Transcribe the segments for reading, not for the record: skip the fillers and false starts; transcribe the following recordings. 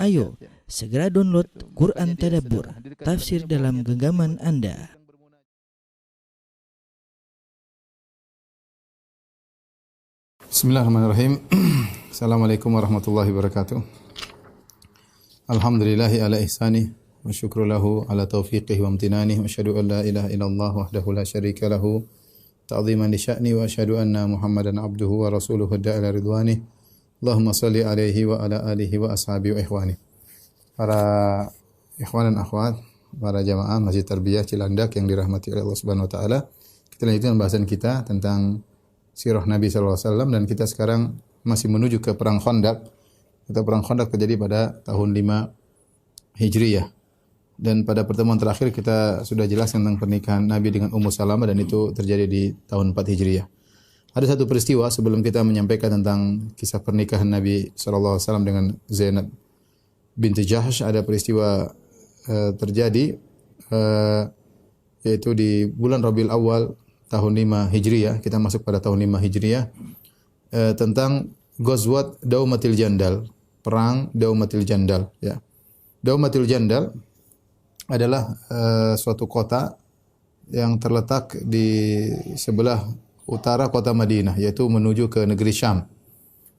Ayo, segera download Quran Tadabbur, tafsir dalam genggaman Anda. Bismillahirrahmanirrahim. Assalamualaikum warahmatullahi wabarakatuh. Alhamdulillahi ala ihsanih wa syukru lahu ala taufiqihi wa amtinanih wa asyhadu an la ilaha illallah wahdahu la syarika lahu ta'ziman li sya'ni wa asyhadu anna Muhammadan abduhu wa rasuluhu da'ila ridwanih. Allahumma salli alaihi wa ala alihi wa ashabihi wa ikhwani. Para ikhwan dan akhwat, para jamaah Masjid Tarbiyah Cilandak yang dirahmati oleh Allah Subhanahu wa taala. Kita lanjutkan bahasan kita tentang sirah Nabi sallallahu alaihi wasallam dan kita sekarang masih menuju ke perang Khandaq. Perang Khandaq terjadi pada tahun 5 Hijriyah. Dan pada pertemuan terakhir kita sudah jelas tentang pernikahan Nabi dengan Ummu Salamah dan itu terjadi di tahun 4 Hijriyah. Ada satu peristiwa sebelum kita menyampaikan tentang kisah pernikahan Nabi sallallahu alaihi wasallam dengan Zainab binti Jahsh. Ada peristiwa terjadi yaitu di bulan Rabiul Awal tahun 5 Hijriyah. Kita masuk pada tahun 5 Hijriyah tentang Ghazwat Daumatil Jandal, perang Daumatil Jandal ya. Daumatil Jandal adalah suatu kota yang terletak di sebelah utara kota Madinah, yaitu menuju ke negeri Syam.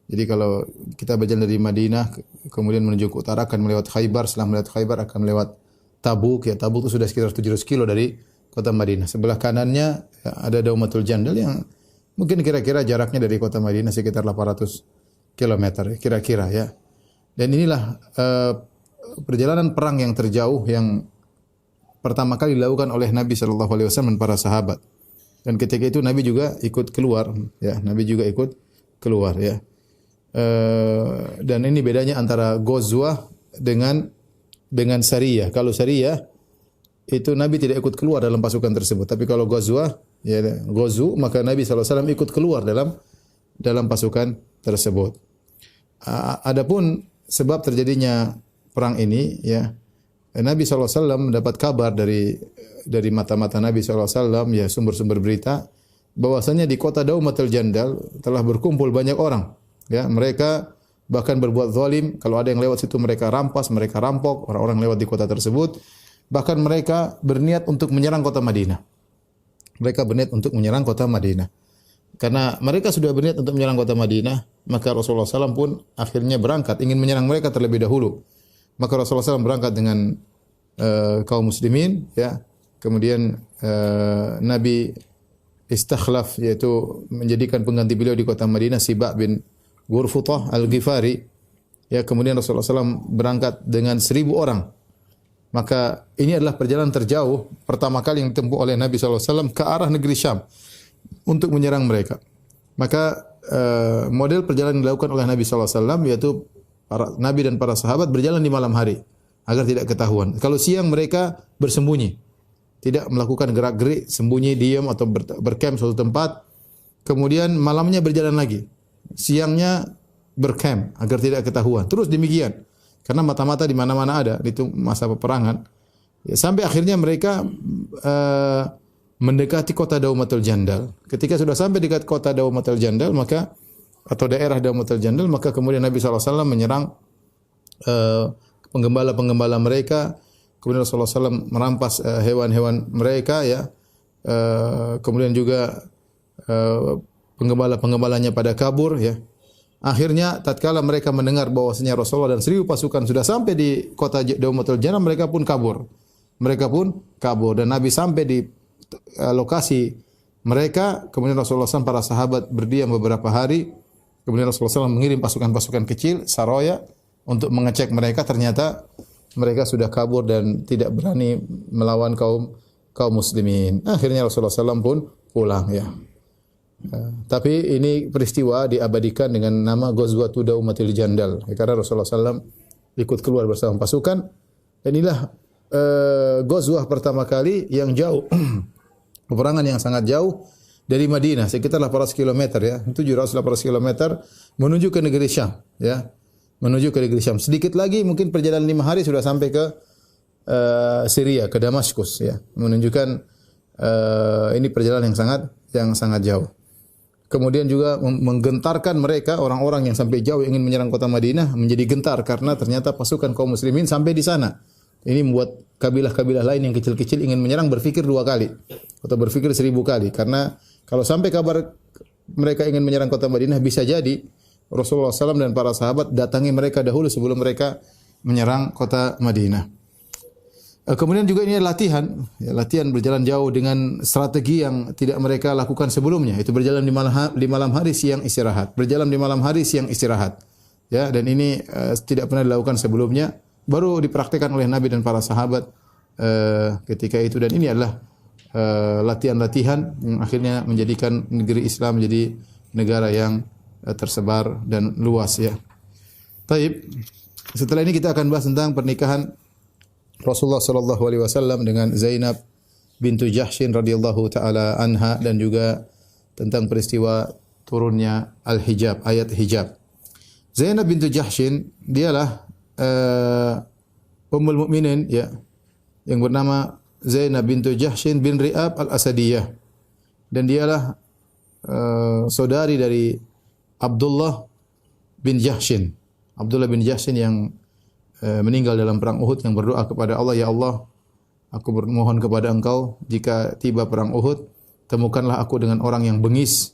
Jadi kalau kita berjalan dari Madinah kemudian menuju ke utara akan melewati Khaybar, setelah melewati Khaybar akan melewat Tabuk ya. Tabuk itu sudah sekitar 700 kilo dari kota Madinah. Sebelah kanannya ada Daumatul Jandal yang mungkin kira-kira jaraknya dari kota Madinah sekitar 800 km kira-kira ya. Dan inilah perjalanan perang yang terjauh yang pertama kali dilakukan oleh Nabi sallallahu alaihi wasallam dan para sahabat. Dan ketika itu Nabi juga ikut keluar ya, Nabi juga ikut keluar ya. Dan ini bedanya antara ghazwah dengan sariyah. Kalau sariyah itu Nabi tidak ikut keluar dalam pasukan tersebut. Tapi kalau ghazwah ya ghazu maka Nabi sallallahu alaihi wasallam ikut keluar dalam pasukan tersebut. Adapun sebab terjadinya perang ini ya, Nabi sallallahu alaihi wasallam mendapat kabar dari mata-mata Nabi sallallahu alaihi wasallam ya, sumber-sumber berita bahwasanya di kota Daumatul Jandal telah berkumpul banyak orang ya. Mereka bahkan berbuat zalim, kalau ada yang lewat situ mereka rampas, mereka rampok orang-orang lewat di kota tersebut. Bahkan mereka berniat untuk menyerang kota Madinah. Mereka berniat untuk menyerang kota Madinah. Karena mereka sudah berniat untuk menyerang kota Madinah, maka Rasulullah SAW pun akhirnya berangkat ingin menyerang mereka terlebih dahulu. Maka Rasulullah SAW berangkat dengan kaum muslimin ya. Kemudian Nabi istakhlaf, yaitu menjadikan pengganti beliau di kota Madinah Sibak bin Ghurfutah Al-Ghifari. Ya, kemudian Rasulullah SAW berangkat dengan 1000 orang. Maka ini adalah perjalanan terjauh pertama kali yang ditempuh oleh Nabi SAW ke arah negeri Syam untuk menyerang mereka. Maka model perjalanan yang dilakukan oleh Nabi SAW yaitu para Nabi dan para sahabat berjalan di malam hari agar tidak ketahuan. Kalau siang mereka bersembunyi, tidak melakukan gerak-gerik, sembunyi, diam atau bercamp suatu tempat. Kemudian malamnya berjalan lagi. Siangnya bercamp agar tidak ketahuan. Terus demikian. Karena mata-mata di mana-mana ada, itu masa peperangan. Ya, sampai akhirnya mereka mendekati kota Daumatul Jandal. Ketika sudah sampai dekat kota Daumatul Jandal, maka atau daerah Daumatul Jandal, maka kemudian Nabi SAW menyerang penggembala-penggembala mereka. Kemudian Rasulullah SAW merampas hewan-hewan mereka ya. Kemudian juga penggembala-penggembalanya pada kabur ya. Akhirnya tatkala mereka mendengar bahwasanya Rasulullah dan 1000 pasukan sudah sampai di kota Daumatul Jandal, mereka pun kabur. Dan Nabi sampai di lokasi mereka. Kemudian Rasulullah SAW para sahabat berdiam beberapa hari. Kemudian Rasulullah SAW mengirim pasukan-pasukan kecil saraya untuk mengecek mereka. Ternyata mereka sudah kabur dan tidak berani melawan kaum muslimin. Akhirnya Rasulullah SAW pun pulang ya. Tapi ini peristiwa diabadikan dengan nama Ghazwatu Daumatil Jandal ya, karena Rasulullah SAW ikut keluar bersama pasukan. Dan inilah ghazwah pertama kali yang jauh, peperangan yang sangat jauh dari Madinah, sekitar 800 km ya, 700-800 km menuju ke negeri Syam ya. Menuju ke negeri Syam. Sedikit lagi mungkin perjalanan 5 hari sudah sampai ke Syria, ke Damaskus ya. Menunjukkan ini perjalanan yang sangat jauh. kemudian juga menggentarkan mereka orang-orang yang sampai jauh ingin menyerang kota Madinah menjadi gentar karena ternyata pasukan kaum muslimin sampai di sana. Ini membuat kabilah-kabilah lain yang kecil-kecil ingin menyerang berpikir 2 kali atau berpikir 1000 kali, karena kalau sampai kabar mereka ingin menyerang kota Madinah, bisa jadi Rasulullah SAW dan para sahabat datangi mereka dahulu sebelum mereka menyerang kota Madinah. Kemudian juga ini latihan, latihan berjalan jauh dengan strategi yang tidak mereka lakukan sebelumnya. Itu berjalan di malam hari, siang istirahat. Berjalan di malam hari, siang istirahat. Ya, dan ini tidak pernah dilakukan sebelumnya. Baru dipraktikkan oleh Nabi dan para sahabat ketika itu. Dan ini adalah latihan-latihan yang akhirnya menjadikan negeri Islam menjadi negara yang tersebar dan luas, ya. Taib. Setelah ini kita akan bahas tentang pernikahan Rasulullah sallallahu alaihi wasallam dengan Zainab bintu Jahsyin radhiyallahu taala anha, dan juga tentang peristiwa turunnya al-hijab, ayat hijab. Zainab bintu Jahsyin dialah Ummul Mukminin, ya, yang bernama Zainab bintu Jahsyin bin Ri'ab al-Asadiyah, dan dialah saudari dari Abdullah bin Jahsyin. Abdullah bin Jahsyin yang meninggal dalam perang Uhud, yang berdoa kepada Allah, ya Allah, aku bermohon kepada Engkau jika tiba perang Uhud, temukanlah aku dengan orang yang bengis,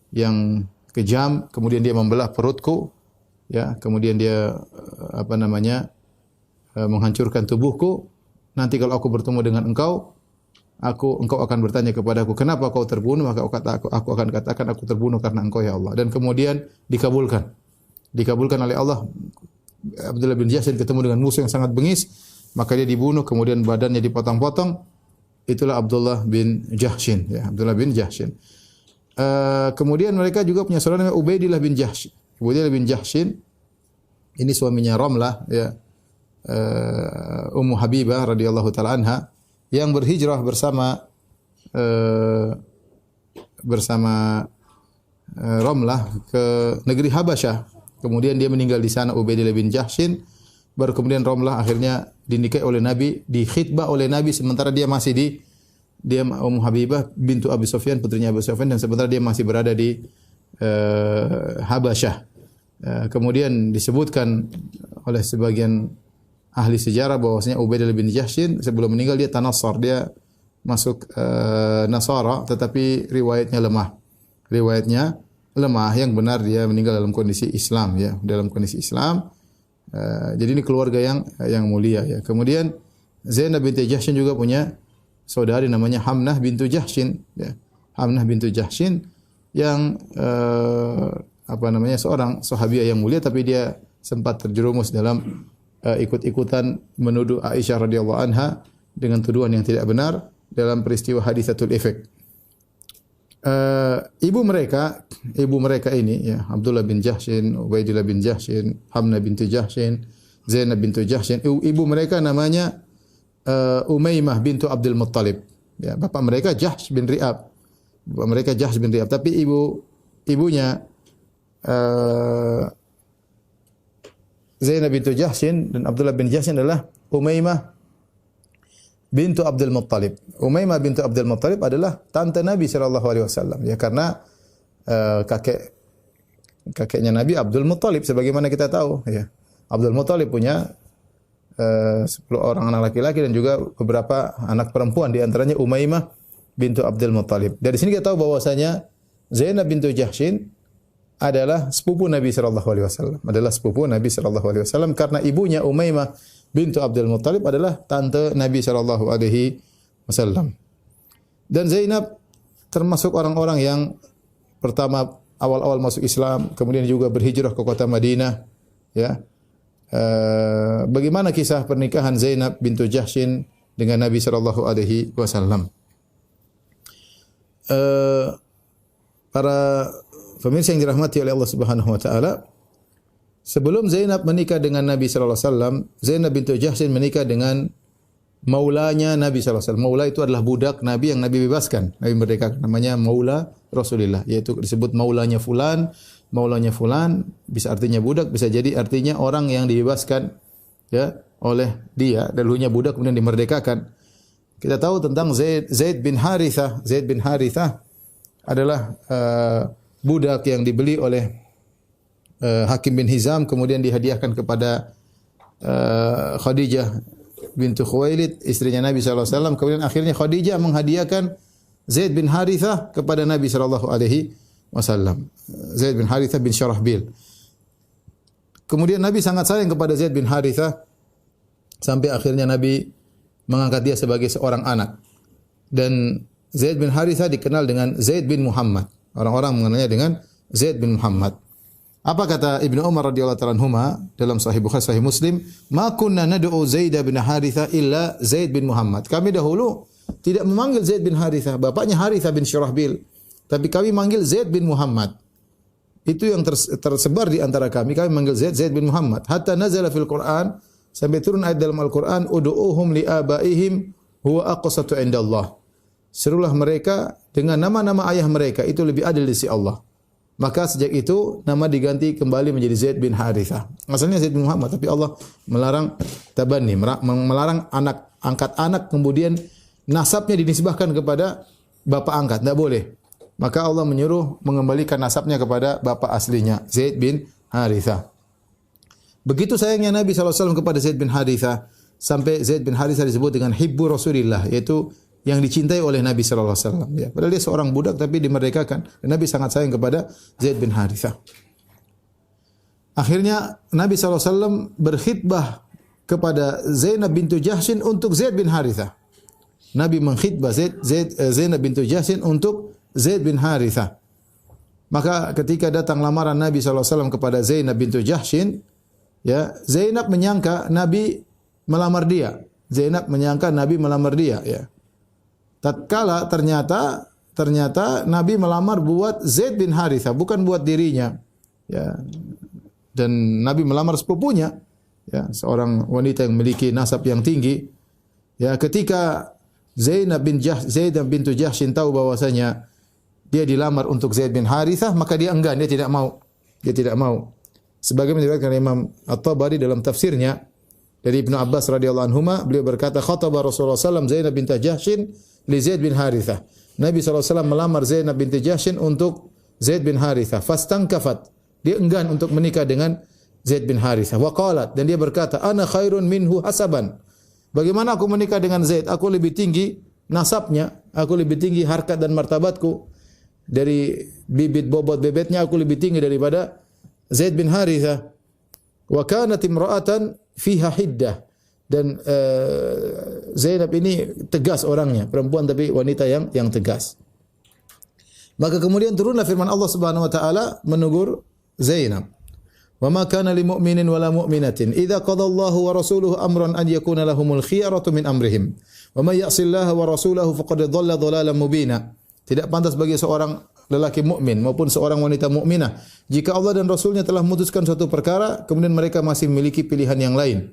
yang kejam, kemudian dia membelah perutku, ya, kemudian dia menghancurkan tubuhku. Nanti kalau aku bertemu dengan engkau akan bertanya kepadaku, kenapa kau terbunuh? Maka aku akan katakan, aku terbunuh karena engkau, ya Allah. Dan kemudian dikabulkan oleh Allah. Abdullah bin Jahsyin ketemu dengan musuh yang sangat bengis, maka dia dibunuh, kemudian badannya dipotong-potong. Itulah Abdullah bin Jahsyin, ya, Abdullah bin Jahsyin. Kemudian mereka juga punya saudara namanya Ubaidillah bin Jahsyin. Ubaidillah bin Jahsyin ini suaminya Ramlah, ya, Ummu Habibah radhiyallahu taala anha, yang berhijrah bersama Ramlah ke negeri Habasyah. Kemudian dia meninggal di sana, Ubaidillah bin Jahsyin. Baru kemudian Ramlah akhirnya dinikahi oleh Nabi, dikhitbah oleh Nabi sementara dia masih dia Ummu Habibah bintu Abi Sufyan, putrinya Abu Sufyan, dan sementara dia masih berada di Habasyah. Kemudian disebutkan oleh sebagian ahli sejarah bahwasanya Ubaidillah bin Jahsyin sebelum meninggal dia tanassar, dia masuk Nasara, tetapi riwayatnya lemah. Yang benar dia meninggal dalam kondisi Islam, ya, dalam kondisi Islam. Jadi ini keluarga yang mulia, ya. Kemudian Zainab binti Jahsyin juga punya saudari namanya Hamnah bintu Jahsyin, ya. Hamnah bintu Jahsyin yang seorang sahabiah yang mulia, tapi dia sempat terjerumus dalam ikut-ikutan menuduh Aisyah radhiyallahu anha dengan tuduhan yang tidak benar dalam peristiwa hadisatul ifk. Ibu mereka ini, ya, Abdullah bin Jahsyin, Ubaidillah bin Jahsyin, Hamnah bintu Jahsyin, Zainab bintu Jahsyin. Ibu mereka namanya Umaymah bintu Abdul Muttalib. Ya, bapak mereka Jahsh bin Ri'ab. Tapi ibunya Zainab bintu Jahsyin dan Abdullah bin Jahsyin adalah Umaymah bintu Abdul Muttalib. Umaymah bintu Abdul Muttalib adalah tante Nabi sallallahu alaihi wasallam, ya, karena kakeknya Nabi Abdul Muttalib, sebagaimana kita tahu, ya. Abdul Muttalib punya 10 orang anak laki-laki dan juga beberapa anak perempuan, di antaranya Umaymah bintu Abdul Muttalib. Dari sini kita tahu bahwasanya Zainab bintu Jahsyin adalah sepupu Nabi sallallahu alaihi wasallam, karena ibunya Umaymah bintu Abdul Muttalib adalah tante Nabi sallallahu alaihi wasallam. Dan Zainab termasuk orang-orang yang pertama awal-awal masuk Islam, kemudian juga berhijrah ke kota Madinah, ya. Bagaimana kisah pernikahan Zainab bintu Jahsyin dengan Nabi sallallahu alaihi wasallam? Para pemirsa yang dirahmati oleh Allah Subhanahu wa taala, sebelum Zainab menikah dengan Nabi sallallahu alaihi wasallam, Zainab bintu Jahsyin menikah dengan maulanya Nabi sallallahu alaihi wasallam. Maula itu adalah budak Nabi yang Nabi bebaskan, Nabi merdekakan. Namanya maula Rasulullah, yaitu disebut maulanya fulan. Maulanya fulan bisa artinya budak, bisa jadi artinya orang yang dibebaskan, ya, oleh dia. Dahulunya budak kemudian dimerdekakan. Kita tahu tentang Zaid bin Harithah. Zaid bin Harithah adalah budak yang dibeli oleh Hakim bin Hizam, kemudian dihadiahkan kepada Khadijah bintu Khuwailid, istrinya Nabi SAW. Kemudian akhirnya Khadijah menghadiahkan Zaid bin Harithah kepada Nabi SAW. Zaid bin Harithah bin Syarahbil. Kemudian Nabi sangat sayang kepada Zaid bin Harithah sampai akhirnya Nabi mengangkat dia sebagai seorang anak. Dan Zaid bin Harithah dikenal dengan Zaid bin Muhammad. Orang-orang mengenalnya dengan Zaid bin Muhammad. Apa kata Ibnu Umar radhiyallahu ta'ala anhuma dalam Sahih Bukhari, Sahih Muslim, "Ma kunna nad'u Zaid bin Harithah illa Zaid bin Muhammad." Kami dahulu tidak memanggil Zaid bin Harithah, bapaknya Harithah bin Syurahbil, tapi kami manggil Zaid bin Muhammad. Itu yang tersebar di antara kami manggil Zaid bin Muhammad. Hatta nazala fil Quran, sampai turun ayat dalam Al-Quran, "Ud'uuhum li abaihim huwa aqsatu indallah." Serulah mereka dengan nama-nama ayah mereka, itu lebih adil di sisi Allah. Maka sejak itu nama diganti kembali menjadi Zaid bin Harithah. Asalnya Zaid bin Muhammad, tapi Allah melarang tabanni, melarang anak angkat anak kemudian nasabnya dinisbahkan kepada bapak angkat, tidak boleh. Maka Allah menyuruh mengembalikan nasabnya kepada bapak aslinya, Zaid bin Harithah. Begitu sayangnya Nabi SAW kepada Zaid bin Harithah, sampai Zaid bin Harithah disebut dengan Hibbu Rasulillah, yaitu yang dicintai oleh Nabi SAW. Ya, padahal dia seorang budak tapi dimerdekakan. Dan Nabi sangat sayang kepada Zaid bin Harithah. Akhirnya Nabi SAW berkhidbah kepada Zainab bintu Jahshin untuk Zaid bin Harithah. Nabi mengkhidbah Zainab bintu Jahshin untuk Zaid bin Harithah. Maka ketika datang lamaran Nabi SAW kepada Zainab bintu Jahshin, ya, Zainab menyangka Nabi melamar dia. Zainab menyangka Nabi melamar dia, ya. Tatkala ternyata Nabi melamar buat Zaid bin Harithah, bukan buat dirinya. Ya. Dan Nabi melamar sepupunya, ya, seorang wanita yang memiliki nasab yang tinggi. Ya, ketika Zainab bintu Jahshin tahu bahwasanya dia dilamar untuk Zaid bin Harithah, maka dia enggan, dia tidak mau. Dia tidak mau. Sebagaimana diriwayatkan Imam At-Tabari dalam tafsirnya dari Ibnu Abbas radhiyallahu anhuma, beliau berkata, "Khataba Rasulullah sallallahu alaihi wasallam Zainab bintu Jahshin li Zaid bin Harithah." Nabi SAW melamar Zainab binti Jahshin untuk Zaid bin Harithah. Fastankafat. Dia enggan untuk menikah dengan Zaid bin Harithah. Wa qalat, dan dia berkata, "Ana khairun minhu hasaban." Bagaimana aku menikah dengan Zaid? Aku lebih tinggi nasabnya, aku lebih tinggi harkat dan martabatku. Dari bibit bobot bebetnya aku lebih tinggi daripada Zaid bin Harithah. Wa kanat imra'atan fiha hiddah. Dan Zainab ini tegas orangnya, perempuan tapi wanita yang tegas. Maka kemudian turunlah firman Allah Subhanahu wa taala menegur Zainab. "Wa ma kana lil mu'minin wala mu'minatin idza qada Allahu wa rasuluhu amran an yakuna lahumul khiyaratu min amrihim. Wa may ya'sillaha wa rasulahu faqad dhalla dhalalan mubina." Tidak pantas bagi seorang lelaki mukmin maupun seorang wanita mukminah jika Allah dan Rasulnya telah memutuskan suatu perkara kemudian mereka masih memiliki pilihan yang lain.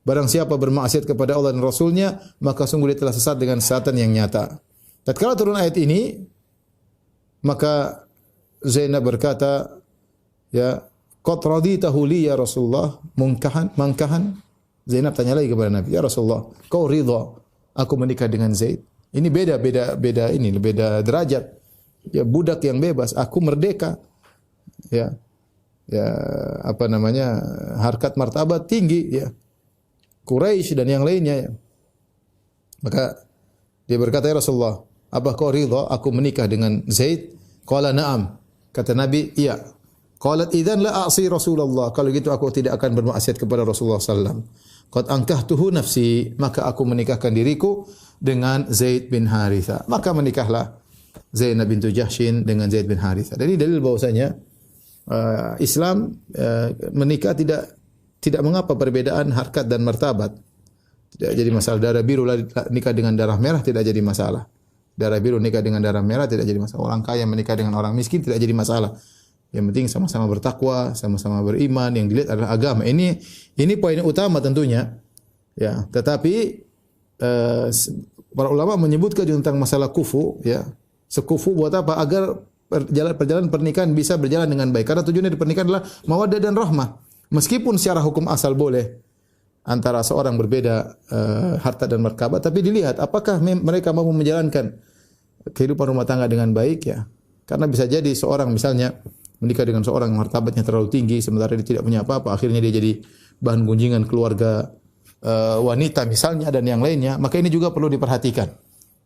Barang siapa bermaksiat kepada Allah dan Rasulnya, maka sungguh dia telah sesat dengan kesesatan yang nyata. Tatkala turun ayat ini, maka Zainab berkata, ya, "Qad raditahu li ya Rasulullah mangkahan." Zainab tanya lagi kepada Nabi, "Ya Rasulullah, kau ridha aku menikah dengan Zaid?" Ini beda derajat. Ya, budak yang bebas, aku merdeka. Ya. Ya, harkat martabat tinggi, ya. Quraisy dan yang lainnya. Maka dia berkata, "Ya Rasulullah, apa kau ridha aku menikah dengan Zaid?" Qala na'am. Kata Nabi, "Iya." Qalat idzan la a'si Rasulullah. Kalau gitu aku tidak akan bermaksiat kepada Rasulullah sallallahu alaihi wasallam. Qad ankahtuhu nafsi, maka aku menikahkan diriku dengan Zaid bin Harithah. Maka menikahlah Zainab bintu Jahshin dengan Zaid bin Harithah. Jadi dalil bahwasanya Islam menikah tidak mengapa perbedaan harkat dan martabat. Tidak jadi masalah. Darah biru nikah dengan darah merah tidak jadi masalah. Darah biru nikah dengan darah merah tidak jadi masalah. Orang kaya menikah dengan orang miskin tidak jadi masalah. Yang penting sama-sama bertakwa, sama-sama beriman. Yang dilihat adalah agama. Ini poin utama tentunya. Ya, tetapi para ulama menyebutkan tentang masalah kufu. Ya, sekufu buat apa? Agar perjalanan pernikahan bisa berjalan dengan baik. Karena tujuannya di pernikahan adalah mawaddah dan rahmah. Meskipun secara hukum asal boleh antara seorang berbeda harta dan martabat, tapi dilihat apakah mereka mampu menjalankan kehidupan rumah tangga dengan baik, ya. Karena bisa jadi seorang misalnya menikah dengan seorang yang martabatnya terlalu tinggi sementara dia tidak punya apa-apa, akhirnya dia jadi bahan gunjingan keluarga wanita misalnya dan yang lainnya, maka ini juga perlu diperhatikan.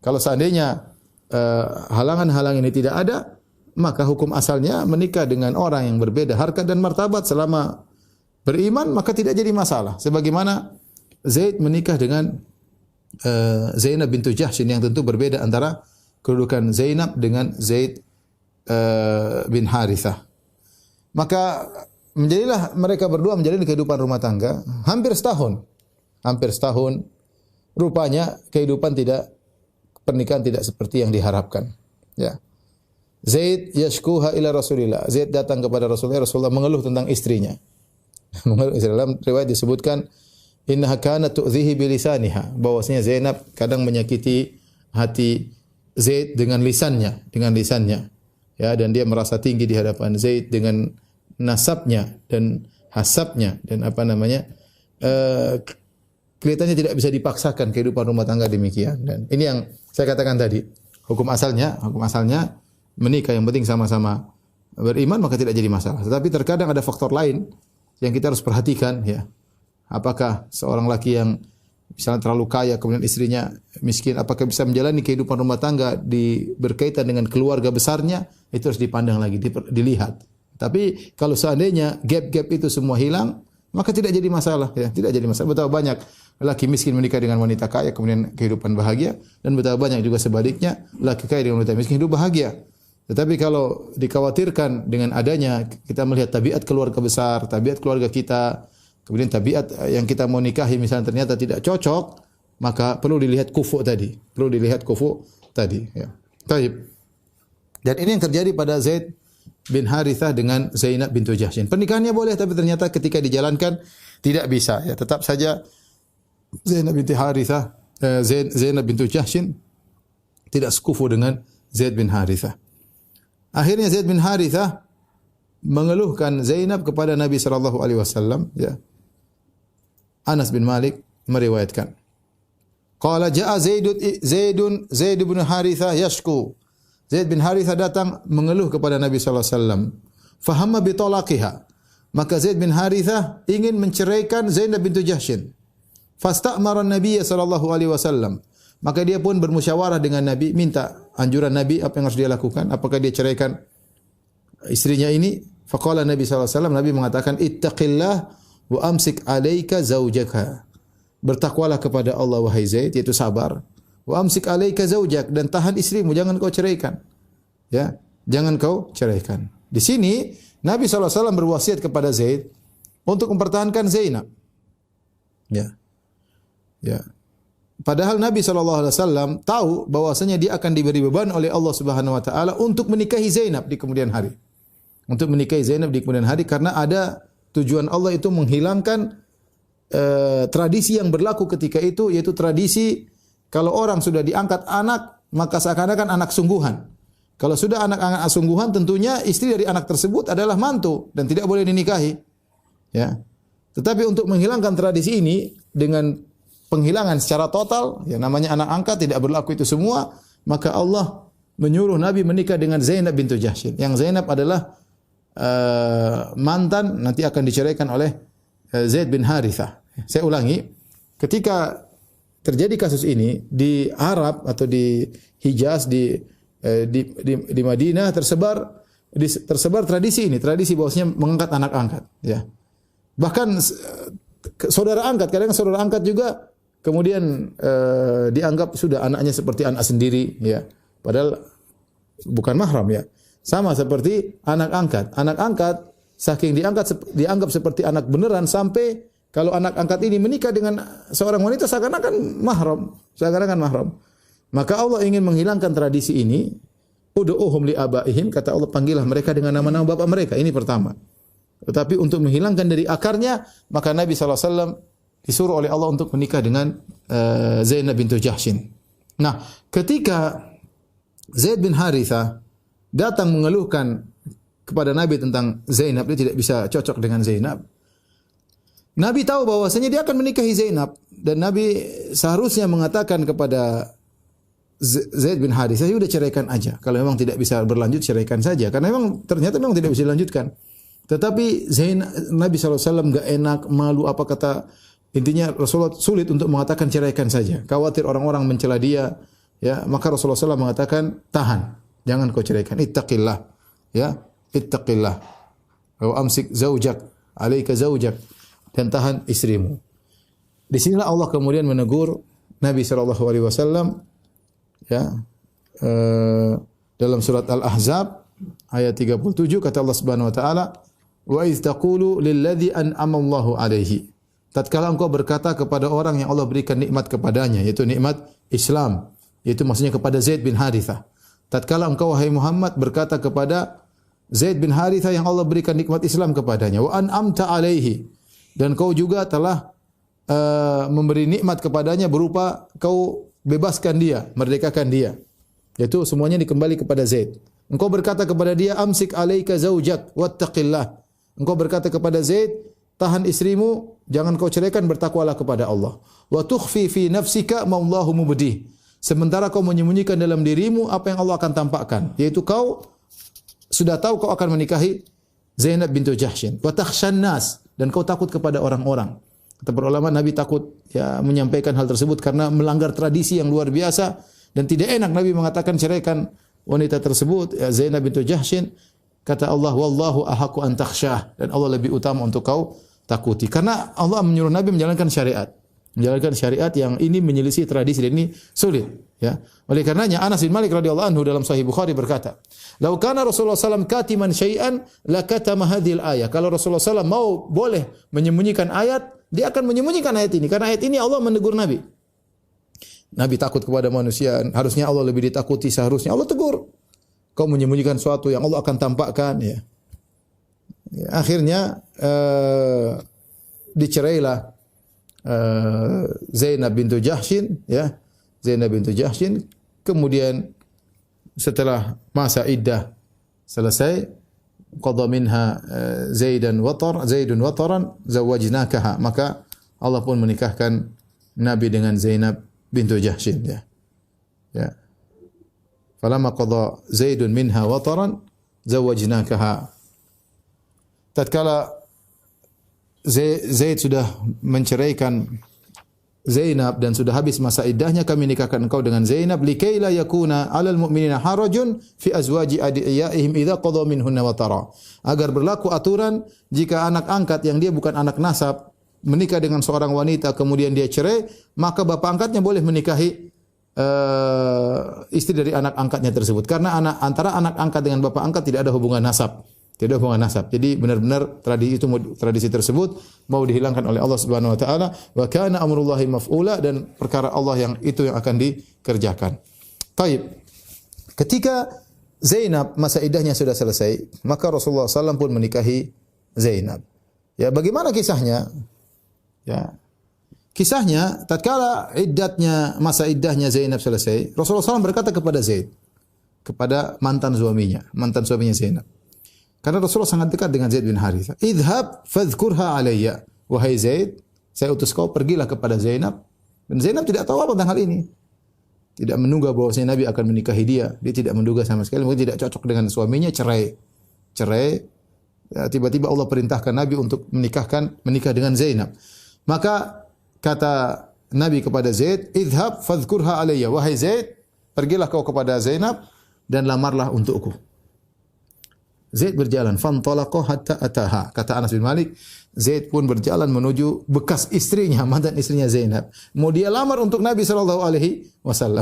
Kalau seandainya halangan-halangan ini tidak ada, maka hukum asalnya menikah dengan orang yang berbeda harkat dan martabat selama beriman, maka tidak jadi masalah. Sebagaimana Zaid menikah dengan Zainab bintu Jahsyin yang tentu berbeda antara kedudukan Zainab dengan Zaid bin Harithah. Maka menjadilah mereka berdua menjalani kehidupan rumah tangga hampir setahun. Hampir setahun. Rupanya kehidupan pernikahan tidak seperti yang diharapkan. Ya. Zaid yashkuha ila Rasulillah. Zaid datang kepada Rasulullah. Rasulullah mengeluh tentang istrinya. Dalam riwayat disebutkan innaha kanat tu'dhihi bilisaniha. Bahwasanya Zainab kadang menyakiti hati Zaid dengan lisannya. Ya, dan dia merasa tinggi di hadapan Zaid dengan nasabnya dan hasabnya dan kelihatannya tidak bisa dipaksakan kehidupan rumah tangga demikian. Dan ini yang saya katakan tadi, hukum asalnya menikah yang penting sama-sama beriman maka tidak jadi masalah. Tetapi terkadang ada faktor lain yang kita harus perhatikan, ya. Apakah seorang laki yang misalnya terlalu kaya kemudian istrinya miskin, apakah bisa menjalani kehidupan rumah tangga berkaitan dengan keluarga besarnya, itu harus dipandang lagi, dilihat. Tapi kalau seandainya gap-gap itu semua hilang, maka tidak jadi masalah, ya, tidak jadi masalah. Betapa banyak laki miskin menikah dengan wanita kaya kemudian kehidupan bahagia, dan betapa banyak juga sebaliknya laki kaya dengan wanita miskin hidup bahagia. Tetapi kalau dikhawatirkan dengan adanya kita melihat tabiat keluarga besar, tabiat keluarga kita, kemudian tabiat yang kita mau nikahi misalnya ternyata tidak cocok, maka perlu dilihat kufu tadi. Ya. Baik. Dan ini yang terjadi pada Zaid bin Harithah dengan Zainab bintu Jahsyin. Pernikahannya boleh, tapi ternyata ketika dijalankan tidak bisa. Ya, tetap saja Zainab bintu Jahsyin tidak sekufu dengan Zaid bin Harithah. Akhirnya Zaid bin Harithah mengeluhkan Zainab kepada Nabi sallallahu alaihi wasallam, ya. Anas bin Malik meriwayatkan. Qala jaa Zaid bin Harithah yashku. Zaid bin Harithah datang mengeluh kepada Nabi sallallahu alaihi wasallam. Fahamma bi talaqiha. Maka Zaid bin Harithah ingin menceraikan Zainab bintu Jahsyin. Fastamara Nabi sallallahu alaihi wasallam. Maka dia pun bermusyawarah dengan Nabi, minta anjuran Nabi apa yang harus dia lakukan, apakah dia ceraikan istrinya ini. Faqala Nabi sallallahu alaihi wasallam, Nabi mengatakan ittaqillah wa amsik alaika zaujaka. Bertakwalah kepada Allah wahai Zaid, yaitu sabar. Wa amsik alaika zaujak, dan tahan istrimu, jangan kau ceraikan. Ya, jangan kau ceraikan. Di sini Nabi sallallahu alaihi wasallam berwasiat kepada Zaid untuk mempertahankan Zainab. Ya. Ya. Padahal Nabi SAW tahu bahwasanya dia akan diberi beban oleh Allah Subhanahu Wa Taala untuk menikahi Zainab di kemudian hari. Untuk menikahi Zainab di kemudian hari karena ada tujuan Allah itu menghilangkan tradisi yang berlaku ketika itu, yaitu tradisi kalau orang sudah diangkat anak maka seakan-akan anak sungguhan. Kalau sudah anak-anak sungguhan tentunya istri dari anak tersebut adalah mantu dan tidak boleh dinikahi. Ya. Tetapi untuk menghilangkan tradisi ini dengan penghilangan secara total, ya namanya anak angkat tidak berlaku itu semua, maka Allah menyuruh Nabi menikah dengan Zainab bintu Jahsyin. Yang Zainab adalah mantan, nanti akan diceraikan oleh Zaid bin Harithah. Saya ulangi, ketika terjadi kasus ini di Arab atau di Hijaz, di Madinah tersebar tradisi ini, tradisi bahwasanya mengangkat anak angkat. Ya. Bahkan saudara angkat, kadang saudara angkat juga kemudian dianggap sudah anaknya seperti anak sendiri, ya. Padahal bukan mahram, ya. Sama seperti anak angkat. Anak angkat saking dianggap seperti anak beneran sampai kalau anak angkat ini menikah dengan seorang wanita seakan-akan mahram. Maka Allah ingin menghilangkan tradisi ini. Ud'uhum li abaihim, kata Allah, panggillah mereka dengan nama-nama bapak mereka. Ini pertama. Tetapi untuk menghilangkan dari akarnya, maka Nabi SAW disuruh oleh Allah untuk menikah dengan Zainab bintu Jahsyin. Nah, ketika Zaid bin Harithah datang mengeluhkan kepada Nabi tentang Zainab, dia tidak bisa cocok dengan Zainab. Nabi tahu bahwasanya dia akan menikahi Zainab dan Nabi seharusnya mengatakan kepada Zaid bin Harithah, ya udah ceraikan aja. Kalau memang tidak bisa berlanjut, ceraikan saja. Karena memang ternyata memang tidak bisa dilanjutkan. Tetapi Nabi SAW enggak enak, malu, apa kata, intinya Rasulullah sulit untuk mengatakan ceraikan saja. Khawatir orang-orang mencela dia, ya. Maka Rasulullah SAW mengatakan, tahan, jangan kau ceraikan. Ittaqillah, ya, ittaqillah. Wa amsik zaujak, alaika zaujak, dan tahan istrimu. Di sinilah Allah kemudian menegur Nabi SAW, ya, dalam surat Al-Ahzab ayat 37 kata Allah Subhanahu wa taala, wa iz taqulu lilladzi an'ama Allahu alaihi. Tatkala engkau berkata kepada orang yang Allah berikan nikmat kepadanya, yaitu nikmat Islam, yaitu maksudnya kepada Zaid bin Harithah. Tatkala engkau wahai Muhammad berkata kepada Zaid bin Harithah yang Allah berikan nikmat Islam kepadanya, wa an'amta alaihi, dan kau juga telah memberi nikmat kepadanya berupa kau bebaskan dia, merdekakan dia. Yaitu semuanya dikembali kepada Zaid. Engkau berkata kepada dia, amsik alaika zaujak wattaqillah. Engkau berkata kepada Zaid, tahan istrimu, jangan kau ceraikan, bertakwalah kepada Allah. Wa tukhfi fi nafsika ma Allahu mubdih. Sementara kau menyembunyikan dalam dirimu apa yang Allah akan tampakkan, yaitu kau sudah tahu kau akan menikahi Zainab bintu Jahsyin. Wa takhshan nas, dan kau takut kepada orang-orang. Kata para ulama, Nabi takut ya menyampaikan hal tersebut karena melanggar tradisi yang luar biasa, dan tidak enak Nabi mengatakan ceraikan wanita tersebut, ya, Zainab bintu Jahsyin. Kata Allah, wallahu ahaqqu an takhshah, dan Allah lebih utama untuk kau takuti. Karena Allah menyuruh Nabi menjalankan syariat. Menjalankan syariat yang ini menyelisih tradisi, dan ini sulit, ya. Oleh karenanya Anas bin Malik radhiyallahu anhu dalam Sahih Bukhari berkata, "Lau kana Rasulullah sallallahu katiman syai'an lakatama hadhil ayah." Kalau Rasulullah sallallahu mau boleh menyembunyikan ayat, dia akan menyembunyikan ayat ini. Karena ayat ini Allah menegur Nabi. Nabi takut kepada manusia, harusnya Allah lebih ditakuti, seharusnya Allah tegur. Kau menyembunyikan sesuatu yang Allah akan tampakkan, ya. Akhirnya dicerailah Zainab bintu Jahsyin, ya. Zainab bintu Jahsyin. Kemudian setelah masa iddah selesai, qadha minha Zaidun wataran zawajnakaha, maka Allah pun menikahkan Nabi dengan Zainab bintu Jahsyin, ya. Ya. Falamma qadha Zaidun minha wataran zawajnakaha. Tatkala Zaid sudah menceraikan Zainab dan sudah habis masa iddahnya, kami nikahkan engkau dengan Zainab likay la yakuna 'alal mu'minina harajun fi azwaji adiyaihim idza qadha minhunna watara. Agar berlaku aturan jika anak angkat yang dia bukan anak nasab menikah dengan seorang wanita kemudian dia cerai, maka bapak angkatnya boleh menikahi istri dari anak angkatnya tersebut. Karena antara anak angkat dengan bapak angkat tidak ada hubungan nasab. Tidak ada hubungan nasab. Jadi benar-benar tradisi tersebut mau dihilangkan oleh Allah Subhanahu wa taala. Wa kana amrullahi maf'ula, dan perkara Allah yang itu yang akan dikerjakan. Baik. Ketika Zainab masa iddahnya sudah selesai, maka Rasulullah SAW pun menikahi Zainab. Ya, bagaimana kisahnya? Ya. Kisahnya tatkala masa iddahnya Zainab selesai, Rasulullah SAW berkata kepada Zaid, kepada mantan suaminya Zainab. Karena Rasulullah sangat dekat dengan Zaid bin Harithah. Idhab fadhkurha alayya. Wahai Zaid, saya utus kau, pergilah kepada Zainab. Dan Zainab tidak tahu apa tentang hal ini. Tidak menduga bahwasanya Nabi akan menikahi dia. Dia tidak menduga sama sekali. Mungkin tidak cocok dengan suaminya, cerai. Ya, tiba-tiba Allah perintahkan Nabi untuk menikah dengan Zainab. Maka kata Nabi kepada Zaid, idhab fadhkurha alayya. Wahai Zaid, pergilah kau kepada Zainab dan lamarlah untukku. Zaid berjalan, fantalaqa hatta ataha. Kata Anas bin Malik, Zaid pun berjalan menuju bekas istrinya, mantan istrinya Zainab. Mau dia lamar untuk Nabi SAW.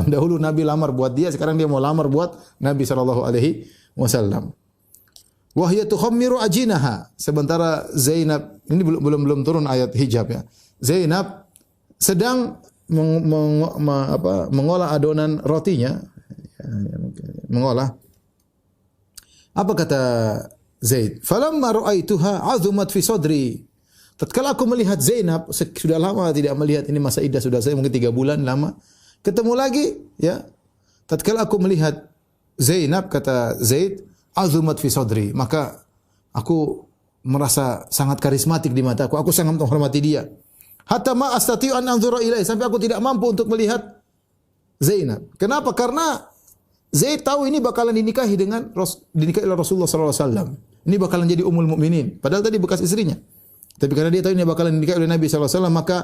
Dahulu Nabi lamar buat dia, sekarang dia mau lamar buat Nabi SAW. Wahya tukhammiru ajinaha. Sementara Zainab, ini belum turun ayat hijab, ya. Zainab sedang mengolah adonan rotinya, mengolah. Apa kata Zaid? Falamma ra'aituha 'azumat fi sadri. Tatkala aku melihat Zainab, sudah lama tidak melihat, ini masa iddah sudah selesai, mungkin 3 bulan lama. Ketemu lagi, ya. Tatkala aku melihat Zainab, kata Zaid, 'azumat fi sadri, maka aku merasa sangat karismatik di mataku. Aku sangat menghormati dia. Hatta ma astati'u an anzura ilaihi, sampai aku tidak mampu untuk melihat Zainab. Kenapa? Karena Zaid tahu ini bakalan dinikahi oleh Rasulullah sallallahu alaihi wasallam. Ini bakalan jadi ummul mukminin. Padahal tadi bekas istrinya. Tapi karena dia tahu ini bakalan dinikahi oleh Nabi sallallahu alaihi wasallam, maka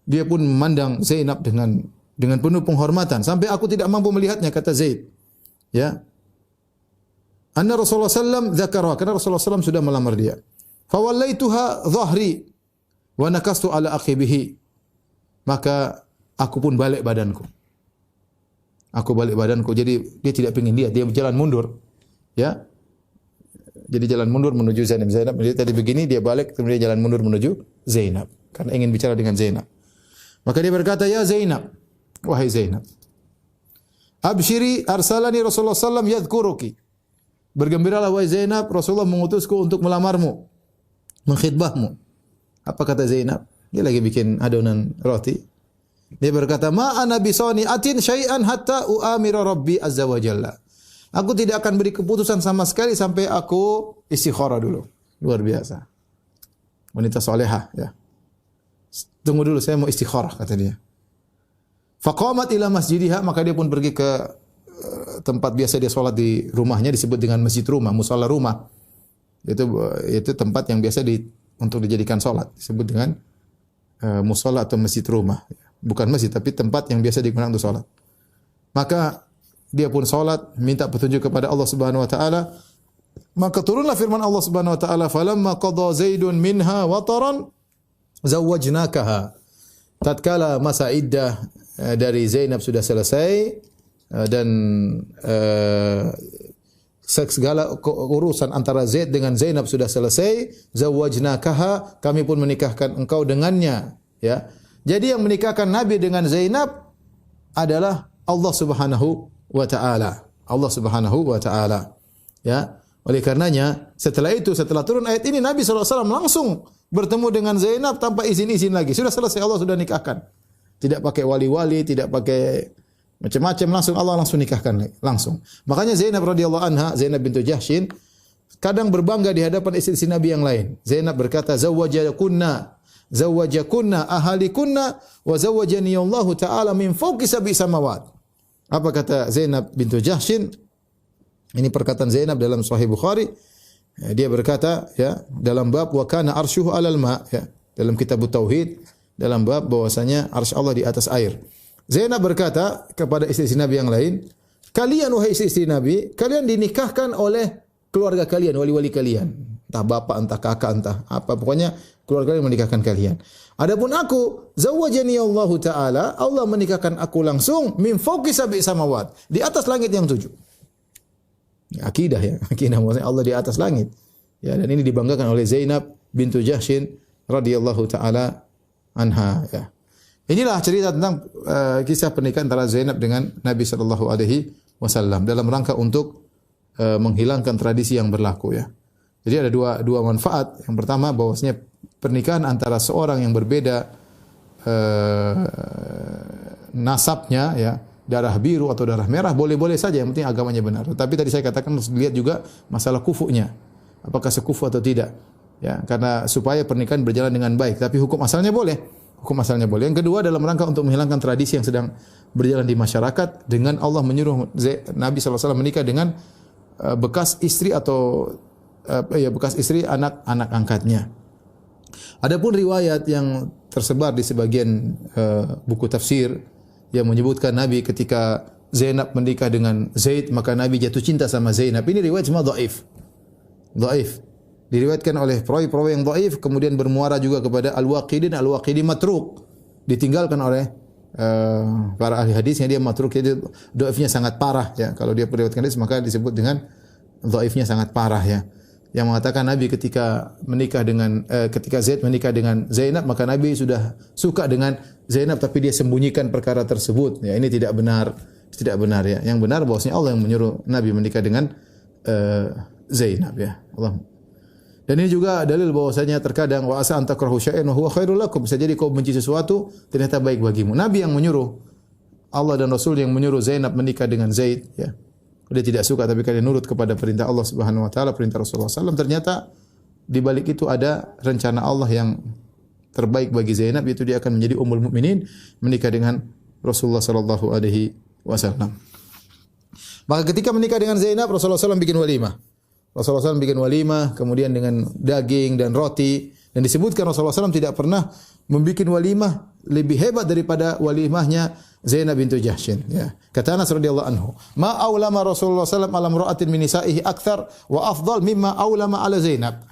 dia pun memandang Zainab dengan penuh penghormatan sampai aku tidak mampu melihatnya, kata Zaid. Ya. Anna Rasulullah sallallahu dzakara, karena Rasulullah sallallahu sudah melamar dia. Fa wallaituha dhahri wa nakastu ala akhibihi. Maka aku pun balik badanku. Jadi dia tidak ingin lihat, dia berjalan mundur. Ya. Jadi jalan mundur menuju Zainab. Dia tadi begini, dia balik, kemudian dia jalan mundur menuju Zainab karena ingin bicara dengan Zainab. Maka dia berkata, "Ya Zainab, wahai Zainab, abshiri arsalani Rasulullah sallam yadhkuruki." Bergembiralah wahai Zainab, Rasulullah mengutusku untuk melamarmu, mengkhidbahmu. Apa kata Zainab? Dia lagi bikin adonan roti. Dia berkata, "Ma ana bisani'atin syai'an hatta u'amira Rabbi azza wa jalla." Aku tidak akan beri keputusan sama sekali sampai aku istikharah dulu. Luar biasa. Wanita salehah, ya. Tunggu dulu, saya mau istikharah, kata dia. Faqamat ila masjidiha, maka dia pun pergi ke tempat biasa dia salat di rumahnya, disebut dengan masjid rumah, musalla rumah. Itu tempat yang biasa untuk dijadikan salat, disebut dengan musalla atau masjid rumah. Bukan masjid, tapi tempat yang biasa digunakan untuk salat. Maka dia pun salat, minta petunjuk kepada Allah Subhanahu wa taala. Maka turunlah firman Allah Subhanahu wa taala, "Falamma qada Zaidun minha wataran zawwajnakaha." Tatkala masa iddah dari Zainab sudah selesai dan segala urusan antara Zaid dengan Zainab sudah selesai, zawwajnakaha, kami pun menikahkan engkau dengannya, ya. Jadi yang menikahkan Nabi dengan Zainab adalah Allah Subhanahu wa taala. Allah Subhanahu wa taala. Ya. Oleh karenanya, setelah turun ayat ini, Nabi SAW langsung bertemu dengan Zainab tanpa izin-izin lagi. Sudah selesai, Allah sudah nikahkan. Tidak pakai wali-wali, tidak pakai macam-macam, langsung nikahkan langsung. Makanya Zainab radhiyallahu anha, Zainab bintu Jahsyin, kadang berbangga di hadapan istri-istri Nabi yang lain. Zainab berkata, zawwajakunna ahalikunna wa zawwajani Allah taala min fawqi sab'i samawat. Apa kata Zainab bintu Jahsyin? Ini perkataan Zainab dalam Sahih Bukhari. Dia berkata, ya, dalam bab wa kana arsyuhu 'alal ma', ya, dalam kitab tauhid, dalam bab bahwasanya arsy Allah di atas air. Zainab berkata kepada istri-istri Nabi yang lain, "Kalian wahai istri-istri Nabi, kalian dinikahkan oleh keluarga kalian, wali-wali kalian. Entah bapak, entah kakak, entah apa, pokoknya keluarga kalian menikahkan kalian. Adapun aku, zawwajani Allah taala, Allah menikahkan aku langsung min fawqi sab'i samawat, di atas langit yang 7." Akidah, ya, akidah maksudnya Allah di atas langit. Ya, dan ini dibanggakan oleh Zainab bintu Jahsyin radhiyallahu taala anha, ya. Inilah cerita tentang kisah pernikahan antara Zainab dengan Nabi sallallahu alaihi wasallam dalam rangka untuk menghilangkan tradisi yang berlaku, ya. Jadi ada dua manfaat. Yang pertama bahwasanya pernikahan antara seorang yang berbeda nasabnya, ya, darah biru atau darah merah boleh-boleh saja, yang penting agamanya benar. Tapi tadi saya katakan harus dilihat juga masalah kufunya. Apakah sekufu atau tidak. Ya, karena supaya pernikahan berjalan dengan baik, tapi hukum asalnya boleh. Hukum asalnya boleh. Yang kedua dalam rangka untuk menghilangkan tradisi yang sedang berjalan di masyarakat dengan Allah menyuruh Nabi SAW menikah dengan bekas istri atau bekas istri anak-anak angkatnya. Adapun riwayat yang tersebar di sebagian buku tafsir yang menyebutkan Nabi ketika Zainab menikah dengan Zaid, maka Nabi jatuh cinta sama Zainab. Ini riwayat semua dhaif. Dhaif. Diriwayatkan oleh perawi-perawi yang dhaif, kemudian bermuara juga kepada Al-Waqidi matruk. Ditinggalkan oleh para ahli hadisnya, dia matruk, jadi dhaifnya sangat parah, ya. Kalau dia meriwayatkan hadis maka disebut dengan dhaifnya sangat parah, ya. Yang mengatakan Nabi ketika Zaid menikah dengan Zainab, maka Nabi sudah suka dengan Zainab tapi dia sembunyikan perkara tersebut. Ya, ini tidak benar, ya. Yang benar bahwasanya Allah yang menyuruh Nabi menikah dengan Zainab, ya. Allah. Dan ini juga dalil bahwasanya terkadang wa asa antakrahu syai'an wa huwa khairul lakum, bisa jadi kau benci sesuatu ternyata baik bagimu. Nabi yang menyuruh, Allah dan Rasul yang menyuruh Zainab menikah dengan Zaid, ya. Dia tidak suka tapi kalian nurut kepada perintah Allah Subhanahu wa taala, perintah Rasulullah SAW. Ternyata di balik itu ada rencana Allah yang terbaik bagi Zainab, yaitu dia akan menjadi ummul mukminin, menikah dengan Rasulullah sallallahu alaihi wasallam. Maka ketika menikah dengan Zainab, Rasulullah SAW bikin walimah. Rasulullah SAW bikin walimah, kemudian dengan daging dan roti. Dan disebutkan Rasulullah SAW tidak pernah membuat walimah lebih hebat daripada walimahnya Zainab bintu Jahshin. Ya. Kata Anas radhiyallahu anhu, ma aulama Rasulullah SAW ala mra'atin min nisa'ihi akthar wa afdal mimma aulama ala Zainab.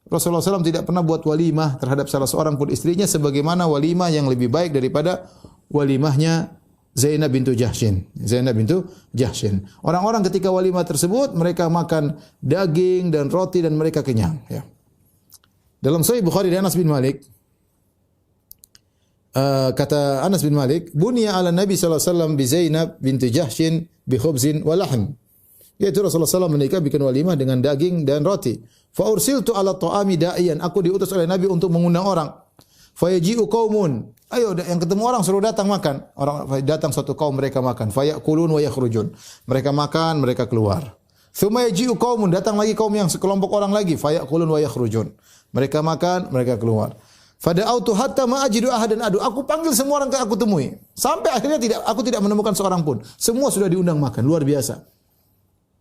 Rasulullah SAW tidak pernah buat walimah terhadap salah seorang pun istrinya sebagaimana walimah yang lebih baik daripada walimahnya Zainab bintu Jahshin. Zainab bintu Jahshin. Orang-orang ketika walimah tersebut mereka makan daging dan roti dan mereka kenyang. Ya. Dalam Sahih Bukhari dari Anas bin Malik, kata Anas bin Malik, bunya ala Nabi sallallahu alaihi wasallam bi Zainab binti Jahshin bi khubzin wa lahm. Yaitu Rasulullah SAW menikah bikin walimah dengan daging dan roti. Fa ursiltu ala ta'ami da'iyan. Aku diutus oleh Nabi untuk mengundang orang. Fa yaji'u qaumun. Ayo yang ketemu orang suruh datang makan. Orang datang suatu kaum mereka makan. Fa ya'kulun wa yakhrujun. Mereka makan, mereka keluar. Tsumma yaji'u qaumun, datang lagi kaum yang sekelompok orang lagi. Fa ya'kulun wa yakhrujun. Mereka makan, mereka keluar. Fada'autu hatta ma ajidu ahadan adu. Aku panggil semua orang yang aku temui. Sampai akhirnya aku tidak menemukan seorang pun. Semua sudah diundang makan, luar biasa.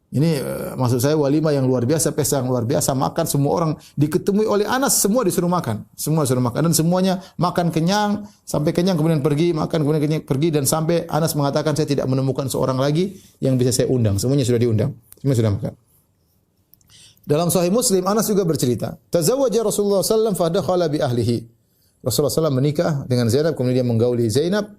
Ini maksud saya walimah yang luar biasa, pesta yang luar biasa, makan semua orang diketemui oleh Anas, semua disuruh makan. Semua disuruh makan dan semuanya makan kenyang, sampai kenyang kemudian pergi, makan kemudian kenyang pergi dan sampai Anas mengatakan saya tidak menemukan seorang lagi yang bisa saya undang. Semuanya sudah diundang. Semua sudah makan. Dalam Sahih Muslim Anas juga bercerita, tazawwaja Rasulullah sallallahu alaihi wasallam fa dakhala bi ahlihi. Rasulullah SAW menikah dengan Zainab kemudian dia menggauli Zainab.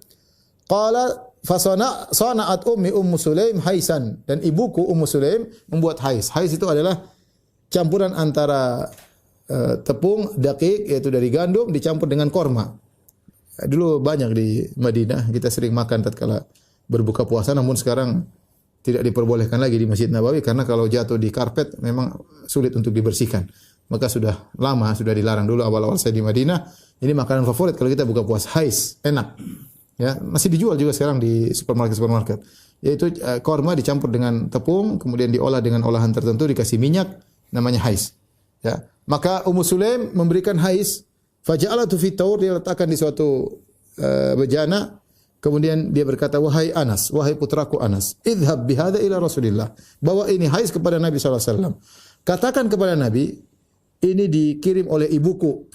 Qala sana'at Ummu Sulaim haisan, dan ibuku Ummu Sulaim membuat hais. Hais itu adalah campuran antara tepung daqiq yaitu dari gandum dicampur dengan korma. Dulu banyak di Madinah kita sering makan tatkala berbuka puasa, namun sekarang tidak diperbolehkan lagi di Masjid Nabawi karena kalau jatuh di karpet memang sulit untuk dibersihkan. Maka sudah lama sudah dilarang. Dulu awal-awal saya di Madinah, ini makanan favorit kalau kita buka puasa, hais, enak. Ya, masih dijual juga sekarang di supermarket. Yaitu korma dicampur dengan tepung, kemudian diolah dengan olahan tertentu, dikasih minyak, namanya hais. Ya. Maka Ummu Sulaim memberikan hais, faja'alatu fi taur, dia letakkan di suatu bejana. Kemudian dia berkata, wahai Anas, wahai putraku Anas, idhab bihada ila Rasulillah. Bawa ini hais kepada Nabi SAW. Katakan kepada Nabi, ini dikirim oleh ibuku.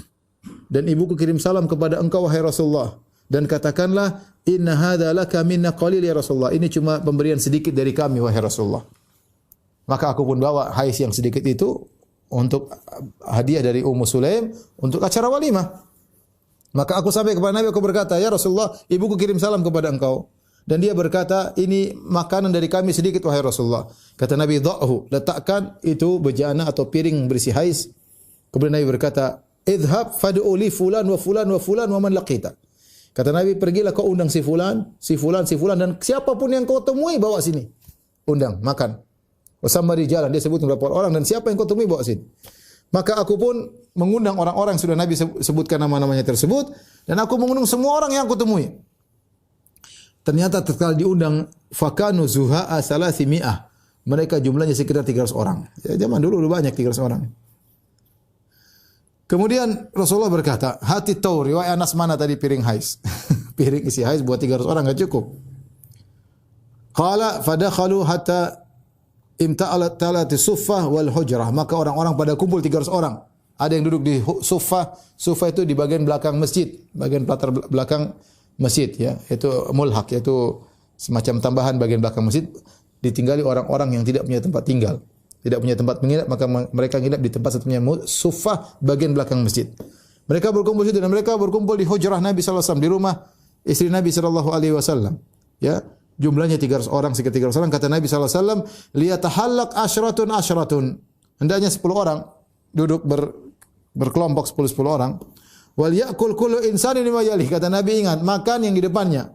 Dan ibuku kirim salam kepada engkau, wahai Rasulullah. Dan katakanlah, inna hadha laka minna qalil ya Rasulullah. Ini cuma pemberian sedikit dari kami, wahai Rasulullah. Maka aku pun bawa hais yang sedikit itu untuk hadiah dari Ummu Sulaim untuk acara walimah. Maka aku sampai kepada Nabi, aku berkata, ya Rasulullah, ibuku kirim salam kepada engkau. Dan dia berkata, ini makanan dari kami sedikit, wahai Rasulullah. Kata Nabi, dha'hu, letakkan itu bejana atau piring berisi hais. Kemudian Nabi berkata, idhab fad'u li fulan wa fulan wa fulan wa man laqita. Kata Nabi, pergilah kau undang si fulan, si fulan, si fulan, dan siapapun yang kau temui, bawa sini. Undang, makan. Wasamma rijalan, dia sebut beberapa orang, dan siapa yang kau temui, bawa sini. Maka aku pun mengundang orang-orang yang sudah Nabi sebutkan nama-namanya tersebut, dan aku mengundang semua orang yang aku temui. Ternyata tatkala diundang fakanu zuha'a salasimi'ah. Mereka jumlahnya sekitar 300 orang. Ya, zaman dulu banyak 300 orang. Kemudian Rasulullah berkata, hati taur, wahai Anas, mana tadi piring hais? Piring isi hais buat 300 orang enggak cukup. Qala fadakhalu hatta imta'alat talati suffah wal hujrah. Maka orang-orang pada kumpul 300 orang. Ada yang duduk di suffah. Suffah itu di bagian belakang masjid, bagian latar belakang masjid, ya. Itu mulhaq, yaitu semacam tambahan bagian belakang masjid, ditinggali orang-orang yang tidak punya tempat tinggal, tidak punya tempat menginap, maka mereka menginap di tempat satunya suffah bagian belakang masjid. Mereka berkumpul di situ dan mereka berkumpul di hujrah Nabi sallallahu alaihi wasallam, di rumah istri Nabi sallallahu alaihi wasallam. Ya, jumlahnya 300 orang, sekitar 300 orang. Kata Nabi sallallahu alaihi wasallam, liyatahallaq asyratun. Hendaknya 10 orang duduk berkelompok 10 orang. Wal ya'kul kullu insanin mimma yalih. Kata Nabi, ingat, makan yang di depannya.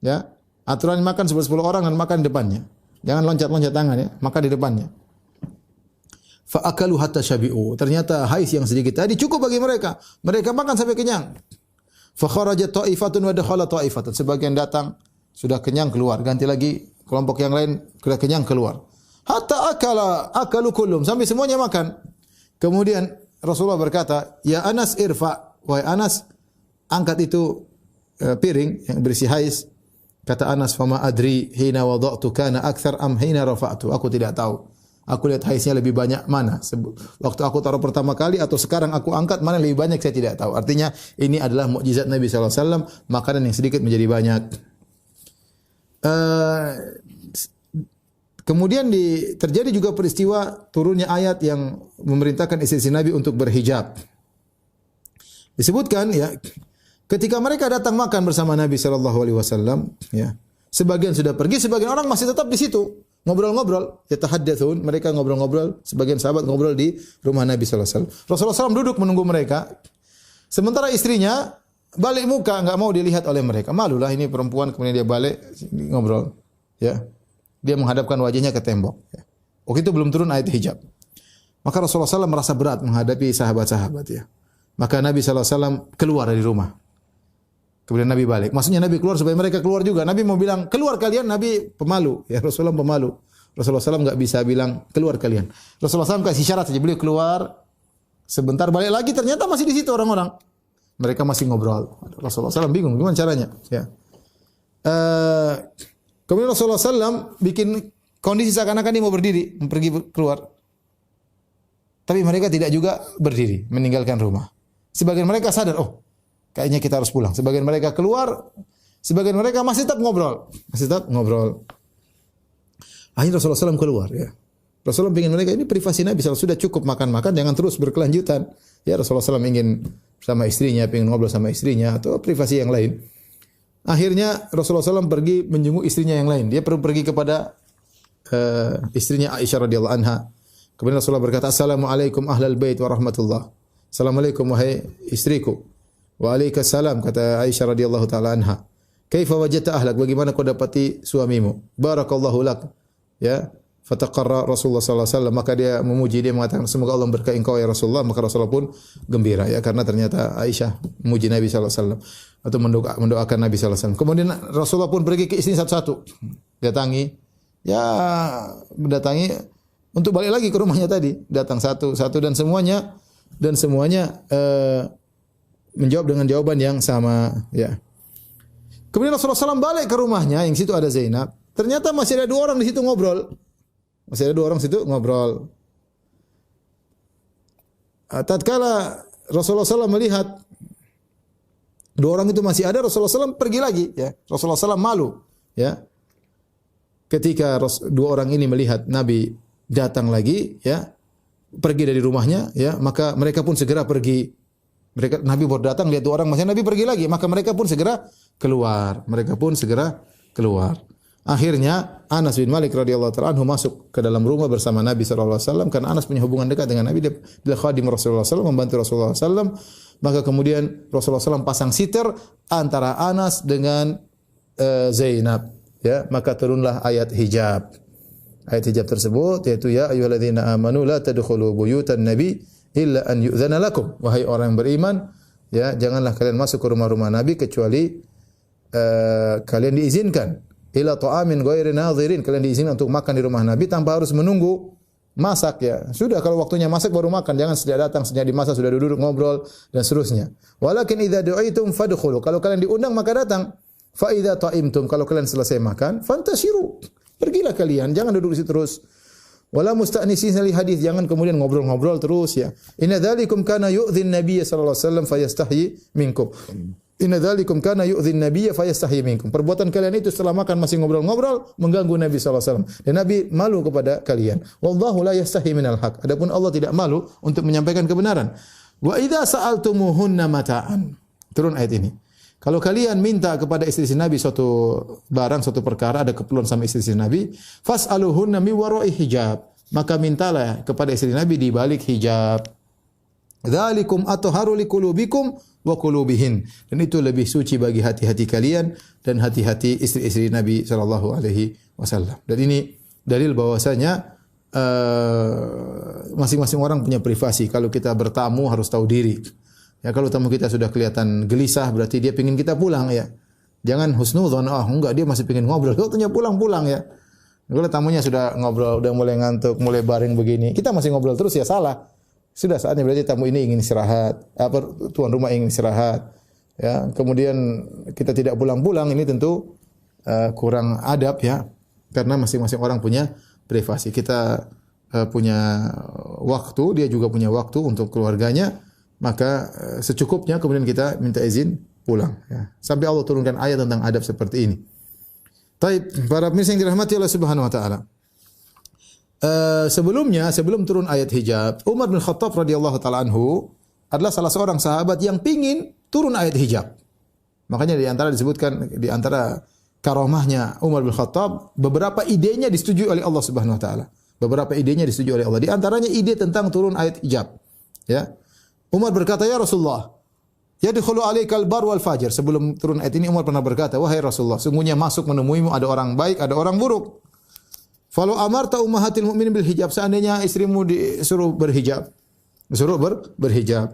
Ya. Aturan makan 10 orang dan makan di depannya. Jangan loncat-loncat tangan, ya. Makan di depannya. Fa akalu hatta syabi'u. Ternyata hais yang sedikit tadi cukup bagi mereka. Mereka makan sampai kenyang. Fa kharajat ta'ifatun wa dakhala ta'ifatun. Sebagian datang sudah kenyang keluar, ganti lagi kelompok yang lain sudah kenyang keluar. Hatta akalu kullum, sampai semuanya makan. Kemudian Rasulullah berkata, "Ya Anas irfa." Wahai Anas, angkat itu piring yang berisi hais. Kata Anas, "Fama adri hina wada'tu kana akthar am hina rafa'tu." Aku tidak tahu. Aku lihat haiznya lebih banyak mana. Waktu aku taruh pertama kali atau sekarang aku angkat, mana lebih banyak saya tidak tahu. Artinya ini adalah mukjizat Nabi sallallahu alaihi wasallam, makanan yang sedikit menjadi banyak. Kemudian terjadi juga peristiwa turunnya ayat yang memerintahkan istri Nabi untuk berhijab. Disebutkan ya, ketika mereka datang makan bersama Nabi sallallahu alaihi wasallam, ya, sebagian sudah pergi, sebagian orang masih tetap di situ, ngobrol-ngobrol, yatahaddatsun, mereka ngobrol-ngobrol, sebagian sahabat ngobrol di rumah Nabi sallallahu alaihi wasallam. Rasulullah SAW duduk menunggu mereka. Sementara istrinya balik muka, enggak mau dilihat oleh mereka. Malulah ini perempuan, kemudian dia balik ngobrol, ya. Dia menghadapkan wajahnya ke tembok, ya. Waktu itu belum turun ayat hijab. Maka Rasulullah SAW merasa berat menghadapi sahabat-sahabat, ya. Maka Nabi SAW keluar dari rumah. Kemudian Nabi balik. Maksudnya Nabi keluar supaya mereka keluar juga. Nabi mau bilang, keluar kalian. Nabi pemalu. Ya, Rasulullah pemalu. Rasulullah SAW enggak bisa bilang, keluar kalian. Rasulullah SAW kasih syarat saja. Beliau keluar. Sebentar balik lagi. Ternyata masih di situ orang-orang. Mereka masih ngobrol. Rasulullah SAW bingung. Gimana caranya? Ya. Kemudian Rasulullah SAW bikin kondisi seakan-akan dia mau berdiri. Pergi keluar. Tapi mereka tidak juga berdiri. Meninggalkan rumah. Sebagian mereka sadar, oh, kayaknya kita harus pulang. Sebagian mereka keluar, sebagian mereka masih tetap ngobrol. Masih tetap ngobrol. Akhirnya Rasulullah SAW keluar, ya. Rasulullah ingin mereka, ini privasi Nabi SAW, sudah cukup makan-makan, jangan terus berkelanjutan. Ya, Rasulullah SAW ingin sama istrinya, ingin ngobrol sama istrinya, atau privasi yang lain. Akhirnya Rasulullah SAW pergi menjenguk istrinya yang lain. Dia pergi kepada istrinya Aisyah radhiyallahu anha. Kemudian Rasulullah berkata, "Assalamualaikum ahlal bait wa rahmatullah." Assalamualaikum wahai istriku. Waalaikumsalam, kata Aisyah radhiyallahu taala anha. Kaifa wajadta ahlak? Bagaimana kau dapati suamimu? Barakallahu lak. Ya, fataqarra Rasulullah sallallahu alaihi wasallam, maka dia memuji, dia mengatakan semoga Allah memberkahi engkau ya Rasulullah, maka Rasulullah pun gembira, ya, karena ternyata Aisyah memuji Nabi sallallahu alaihi wasallam atau mendoakan Nabi sallallahu alaihi wasallam. Kemudian Rasulullah pun pergi ke istri satu-satu. Mendatangi untuk balik lagi ke rumahnya tadi, datang satu-satu dan semuanya menjawab dengan jawaban yang sama, ya. Kemudian Rasulullah SAW balik ke rumahnya, yang situ ada Zainab. Ternyata masih ada dua orang di situ ngobrol. Tatkala Rasulullah SAW melihat dua orang itu masih ada, Rasulullah SAW pergi lagi, ya. Rasulullah SAW malu, ya. Ketika dua orang ini melihat Nabi datang lagi, ya, pergi dari rumahnya, ya, maka mereka pun segera pergi. Nabi baru datang, lihat dua orang masih, Nabi pergi lagi, maka mereka pun segera keluar. Akhirnya Anas bin Malik radhiyallahu ta'ala anhu masuk ke dalam rumah bersama Nabi sallallahu alaihi wasallam, karena Anas punya hubungan dekat dengan Nabi, dia khadim Rasulullah sallallahu alaihi wasallam, membantu Rasulullah sallallahu alaihi wasallam. Maka kemudian Rasulullah SAW pasang sitar antara Anas dengan Zainab, ya, maka turunlah ayat hijab. Ayat hijab tersebut yaitu, ya ayyuhalladzina amanu la tadkhulu buyutan nabi illa an yu'dzana lakum. Wahai orang yang beriman, ya, janganlah kalian masuk ke rumah-rumah Nabi kecuali kalian diizinkan. Ila ta'amin ghairi nadhirin, kalian diizinkan untuk makan di rumah Nabi tanpa harus menunggu masak, ya. Sudah kalau waktunya masak baru makan, jangan sejak datang, sejak dimasak sudah duduk ngobrol dan seterusnya. Walakin idza du'itum fadkhulu, kalau kalian diundang maka datang. Fa idza ta'imtum, kalau kalian selesai makan, fantashiru, pergilah kalian, jangan duduk di situ terus. Wala musta'nisina li hadis, jangan kemudian ngobrol-ngobrol terus, ya. Inna dzalikum kana yu'dhin nabiyya sallallahu alaihi wasallam fayastahyi minkum. Inna dzalikum kana yu'dhin nabiyya fayastahyi minkum. Perbuatan kalian itu setelah makan masih ngobrol-ngobrol mengganggu Nabi sallallahu alaihi wasallam, dan Nabi malu kepada kalian. Wallahu la yastahi minal haq. Adapun Allah tidak malu untuk menyampaikan kebenaran. Wa idza sa'altumuhunna mata'an. Turun ayat ini. Kalau kalian minta kepada istri-istri Nabi suatu barang, suatu perkara, ada keperluan sama istri-istri Nabi, fas'aluhunna mi wara'i hijab, maka mintalah kepada istri Nabi di balik hijab. Dzalikum atharu liqulubikum wa qulubihin. Dan itu lebih suci bagi hati-hati kalian dan hati-hati istri-istri Nabi sallallahu alaihi wasallam. Dan ini dalil bahwasanya masing-masing orang punya privasi. Kalau kita bertamu harus tahu diri. Ya, kalau tamu kita sudah kelihatan gelisah, berarti dia pingin kita pulang, ya. Jangan husnudzon, enggak, dia masih pingin ngobrol. Waktunya pulang-pulang, ya. Kalau tamunya sudah ngobrol, udah mulai ngantuk, mulai baring begini, kita masih ngobrol terus, ya salah. Sudah saatnya berarti tamu ini ingin istirahat, tuan rumah ingin istirahat. Ya, kemudian kita tidak pulang-pulang, ini tentu kurang adab ya, karena masing-masing orang punya privasi. Kita punya waktu, dia juga punya waktu untuk keluarganya, maka secukupnya kemudian kita minta izin pulang. Ya. Sampai Allah turunkan ayat tentang adab seperti ini. Taib, para pemirsa yang dirahmati Allah Subhanahu Wa Taala. Sebelum turun ayat hijab, Umar bin Khattab radhiyallahu taala anhu adalah salah seorang sahabat yang pingin turun ayat hijab. Makanya disebutkan di antara karomahnya Umar bin Khattab, beberapa idenya disetujui oleh Allah Subhanahu Wa Taala. Beberapa idenya disetujui oleh Allah. Di antaranya ide tentang turun ayat hijab. Ya, Umar berkata, ya Rasulullah, yadkhulu alaikal bar wal fajir. Sebelum turun ayat ini Umar pernah berkata, wahai Rasulullah, sungguhnya masuk menemuimu ada orang baik, ada orang buruk. Falau amarta ummahatil mu'minin bil hijab, seandainya istrimu disuruh berhijab, berhijab,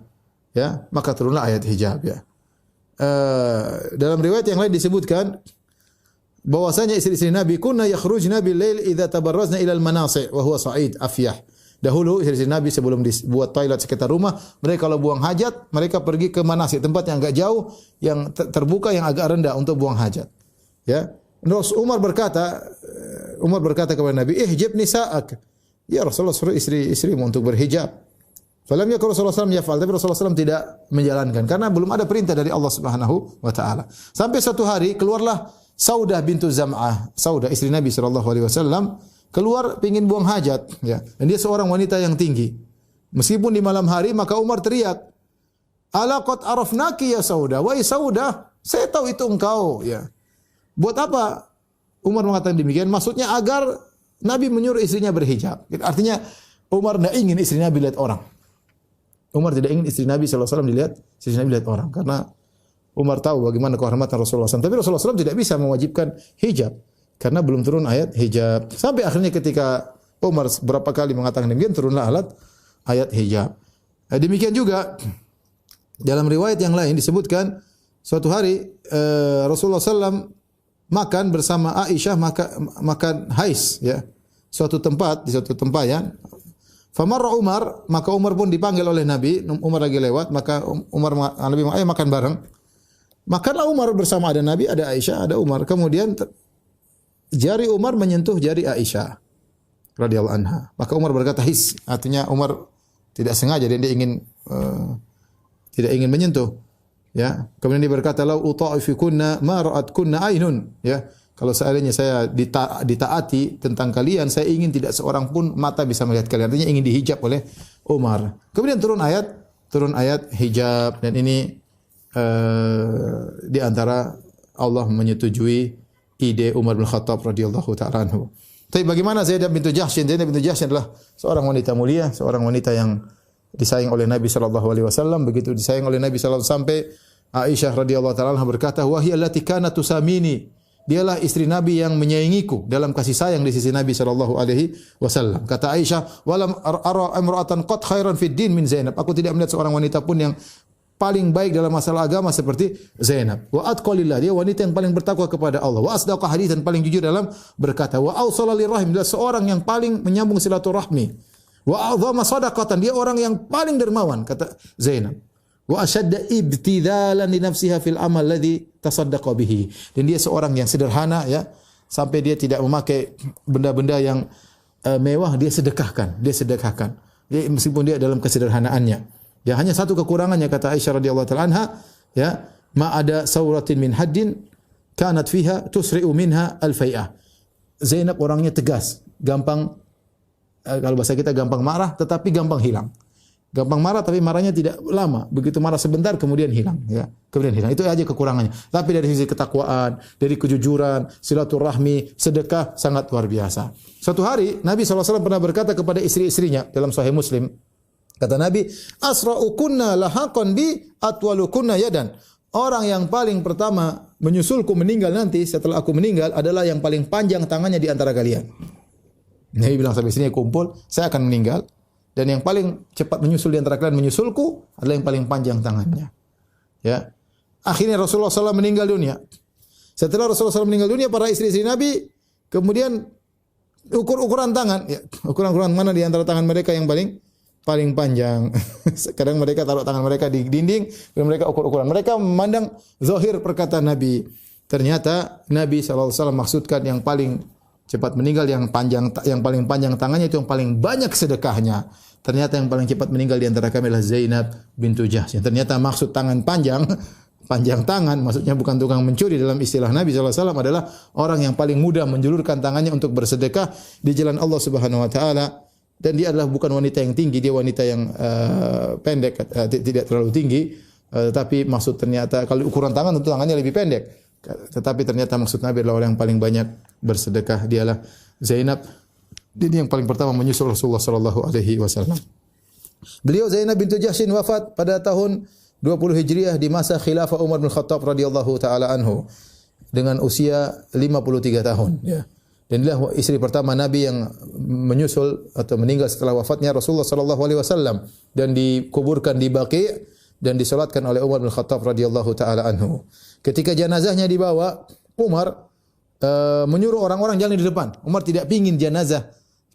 ya, maka turunlah ayat hijab, ya. Dalam riwayat yang lain disebutkan bahwasanya istri-istri Nabi kunna yakhrujna bil lail idza tabarrazna ila al manasi' wa huwa sa'id afyah. Dahulu istri Nabi sebelum dibuat toilet sekitar rumah, mereka kalau buang hajat, mereka pergi ke manasik, tempat yang agak jauh, yang terbuka, yang agak rendah untuk buang hajat. Ya. Umar berkata kepada Nabi, "Ihjib nisa'ak." Ya Rasulullah, suruh istri-istrimu untuk berhijab. Falam yakun Rasulullah SAW yaf'al, tapi Rasulullah SAW tidak menjalankan karena belum ada perintah dari Allah Subhanahu wa taala. Sampai satu hari keluarlah Saudah bintu Zam'ah, Saudah istri Nabi sallallahu alaihi wasallam, keluar pingin buang hajat, ya. Dan dia seorang wanita yang tinggi. Meskipun di malam hari, maka Umar teriak, "Ala qad arafnaki ya Saudah." Wahai Saudah, saya tahu itu engkau, ya. Buat apa Umar mengatakan demikian? Maksudnya agar Nabi menyuruh istrinya berhijab. Artinya Umar tidak ingin istri Nabi lihat orang. Umar tidak ingin istri Nabi SAW dilihat orang. Karena Umar tahu bagaimana kehormatan Rasulullah SAW. Tapi Rasulullah SAW tidak bisa mewajibkan hijab. Karena belum turun ayat hijab. Sampai akhirnya ketika Umar berapa kali mengatakan demikian, turunlah ayat hijab. Demikian juga dalam riwayat yang lain disebutkan suatu hari Rasulullah SAW makan bersama Aisyah, makan hais, ya. Di suatu tempat ya. Famarra Umar, maka Umar pun dipanggil oleh Nabi. Umar lagi lewat, maka Nabi ayo makan bareng. Makanlah Umar bersama, ada Nabi, ada Aisyah, ada Umar. Kemudian jari Umar menyentuh jari Aisyah radhiyallahu anha. Maka Umar berkata his, artinya Umar tidak sengaja, dia tidak ingin menyentuh. Ya, kemudian dia berkata, "Lau uta'ifikunna ma ra'atkunna ainun." Ya, kalau seandainya saya ditaati tentang kalian, saya ingin tidak seorang pun mata bisa melihat kalian. Artinya ingin dihijab oleh Umar. Kemudian turun ayat hijab, dan ini di antara Allah menyetujui ide Umar bin Khattab radhiyallahu ta'ala anhu. Tapi bagaimana Zainab bintu Jahsy? Zainab bintu Jahsy adalah seorang wanita mulia, seorang wanita yang disayang oleh Nabi sallallahu alaihi wasallam, begitu disayang oleh Nabi sallallahu sampai Aisyah radhiyallahu taala anha berkata, "Wa hiya allati kanat tusamini." Dialah istri Nabi yang menyayangiku dalam kasih sayang di sisi Nabi sallallahu alaihi wasallam. Kata Aisyah, "Walam ara imra'atan qad khairan fid din min Zainab." Aku tidak melihat seorang wanita pun yang paling baik dalam masalah agama seperti Zainab. Wa atqalillah, dia wanita yang paling bertakwa kepada Allah. Wa asdaqa haditsan, paling jujur dalam berkata. Wa awsala lirrahim, dia seorang yang paling menyambung silaturahmi. Wa a'dhama shadaqatan, dia orang yang paling dermawan, kata Zainab. Wa ashadda ibtidalan li nafsiha fil amal alladhi tasaddaqa bihi. Dan dia seorang yang sederhana, ya, sampai dia tidak memakai benda-benda yang mewah, dia sedekahkan. Dia meskipun dia dalam kesederhanaannya. Ya, hanya satu kekurangannya, kata Aisyah radhiyallahu taala anha, ya, ma ada sauratin min haddin kanat fiha tusri'u minha al-fai'ah. Zainab orangnya tegas, gampang, kalau bahasa kita gampang marah tetapi gampang hilang. Gampang marah tapi marahnya tidak lama. Begitu marah sebentar kemudian hilang, ya. Kemudian hilang. Itu aja kekurangannya. Tapi dari sisi ketakwaan, dari kejujuran, silaturahmi, sedekah sangat luar biasa. Suatu hari Nabi SAW pernah berkata kepada istri-istrinya dalam Sahih Muslim. Kata Nabi, "Asra'ukunna lahaqan bi atwalukunna yadan." Orang yang paling pertama menyusulku meninggal nanti setelah aku meninggal adalah yang paling panjang tangannya di antara kalian. Nabi bilang sampai sini kumpul, saya akan meninggal, dan yang paling cepat menyusul di antara kalian menyusulku adalah yang paling panjang tangannya. Ya. Akhirnya Rasulullah SAW meninggal dunia. Setelah Rasulullah SAW meninggal dunia, para istri-istri Nabi kemudian ukuran tangan, ya, ukuran mana di antara tangan mereka yang paling panjang. Kadang mereka taruh tangan mereka di dinding, dan mereka ukur-ukuran. Mereka memandang zahir perkataan Nabi. ternyata Nabi SAW maksudkan yang paling cepat meninggal yang paling panjang tangannya itu yang paling banyak sedekahnya. Ternyata yang paling cepat meninggal di antara kami adalah Zainab bintu Jahsy. Ternyata maksud tangan panjang tangan maksudnya bukan tukang mencuri. Dalam istilah Nabi SAW adalah orang yang paling mudah menjulurkan tangannya untuk bersedekah di jalan Allah Subhanahu wa taala. Dan dia adalah bukan wanita yang tinggi, dia wanita yang pendek, tidak terlalu tinggi. Tetapi maksud ternyata kalau ukuran tangan tentu tangannya lebih pendek. Tetapi ternyata maksud Nabi adalah orang yang paling banyak bersedekah. Dialah Zainab. Dia yang paling pertama menyusul Rasulullah sallallahu alaihi wasallam. Beliau Zainab bintu Jahsy wafat pada tahun 20 Hijriah di masa khilafah Umar bin Khattab radhiyallahu taala anhu dengan usia 53 tahun ya. Dan inilah istri pertama Nabi yang menyusul atau meninggal setelah wafatnya Rasulullah sallallahu alaihi wasallam dan dikuburkan di Baqi' dan disolatkan oleh Umar bin Khattab radhiyallahu taala anhu. Ketika jenazahnya dibawa, Umar menyuruh orang-orang jalan di depan. Umar tidak pingin jenazah.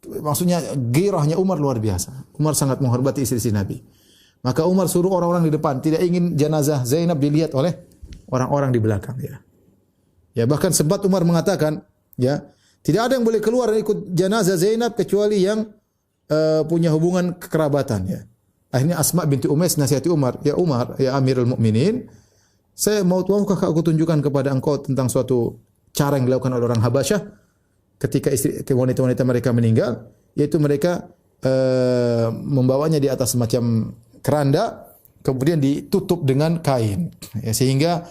Maksudnya gairahnya Umar luar biasa. Umar sangat menghormati istri Nabi. Maka Umar suruh orang-orang di depan, tidak ingin jenazah Zainab dilihat oleh orang-orang di belakang ya. Ya bahkan sempat Umar mengatakan, ya, tidak ada yang boleh keluar dan ikut jenazah Zainab kecuali yang punya hubungan kekerabatan ya. Akhirnya Asma binti Umais nasihati Umar, ya Umar, ya Amirul Mukminin, maukah aku tunjukkan kepada engkau tentang suatu cara yang dilakukan oleh orang Habasyah ketika wanita-wanita mereka meninggal, yaitu mereka membawanya di atas semacam keranda, kemudian ditutup dengan kain, ya, sehingga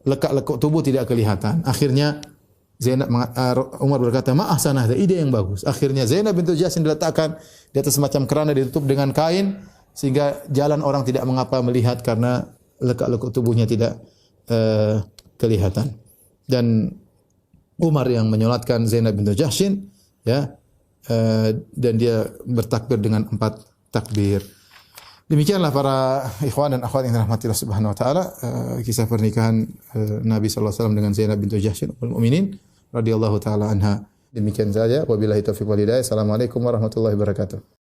lekak-lekuk tubuh tidak kelihatan. Akhirnya Umar berkata, "Ma'ahsanah, ide yang bagus." Akhirnya Zainab bintu Jahsy diletakkan di atas semacam keranda ditutup dengan kain, sehingga jalan orang tidak mengapa melihat karena lekak-lekuk tubuhnya tidak kelihatan. Dan Umar yang menyolatkan Zainab bintu Jahsy ya, dan dia bertakbir dengan 4 takbir. Demikianlah para ikhwan dan akhwat yang dirahmati Allah Subhanahu wa taala, kisah pernikahan Nabi sallallahu alaihi wasallam dengan Zainab bintu Jahsy ummul mukminin radhiyallahu taala anha. Demikian saja, wabillahi taufiq wal hidayah. Assalamualaikum warahmatullahi wabarakatuh.